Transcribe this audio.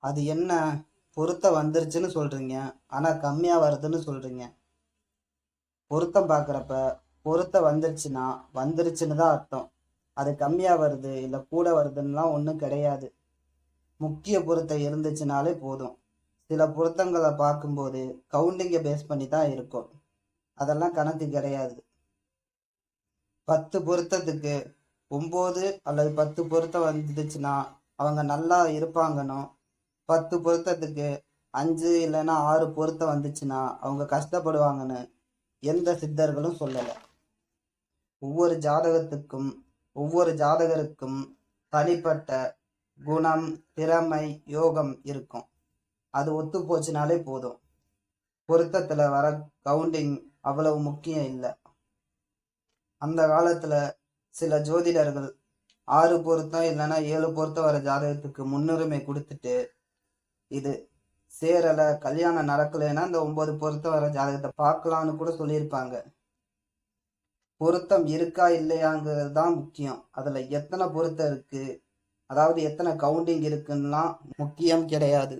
அது என்ன, பொருத்தம் வந்துருச்சுன்னு சொல்றீங்க, ஆனா கம்மியா வருதுன்னு சொல்றீங்க. பொருத்தம் பார்க்குறப்ப பொருத்தம் வந்துருச்சுன்னா வந்துருச்சுன்னு தான் அர்த்தம். அது கம்மியா வருது இல்லை கூட வருதுன்னுலாம் ஒன்றும் கிடையாது. முக்கிய பொருத்தம் இருந்துச்சுனாலே போதும். சில பொருத்தங்களை பார்க்கும்போது கவுண்டிங்கை பேஸ் பண்ணி தான் இருக்கும். அதெல்லாம் கணக்கு கிடையாது. 10 பொருத்தத்துக்கு 9 அல்லது 10 பொருத்தம் வந்துடுச்சுன்னா அவங்க நல்லா இருப்பாங்கன்னு, 10 பொருத்தத்துக்கு 5 இல்லைன்னா 6 பொருத்தம் வந்துச்சுன்னா அவங்க கஷ்டப்படுவாங்கன்னு எந்த சித்தர்களும் சொல்லலை. ஒவ்வொரு ஜாதகத்துக்கும் ஒவ்வொரு ஜாதகருக்கும் தனிப்பட்ட குணம், திறமை, யோகம் இருக்கும். அது ஒத்து போச்சுனாலே போதும். பொருத்தத்தில் வர கவுண்டிங் அவ்வளவு முக்கியம் இல்லை. அந்த காலத்தில் சில ஜோதிடர்கள் 6 பொருத்தம் இல்லைன்னா 7 பொருத்தம் வர ஜாதகத்துக்கு முன்னுரிமை கொடுத்துட்டு, இது சேரலை, கல்யாணம் நடக்கலைன்னா இந்த 9 பொருத்தம் வர ஜாதகத்தை பார்க்கலான்னு கூட சொல்லியிருப்பாங்க. பொருத்தம் இருக்கா இல்லையாங்கிறது தான் முக்கியம். அதில் எத்தனை பொருத்தம் இருக்குது, அதாவது எத்தனை கவுண்டிங் இருக்குன்னா முக்கியம் கிடையாது.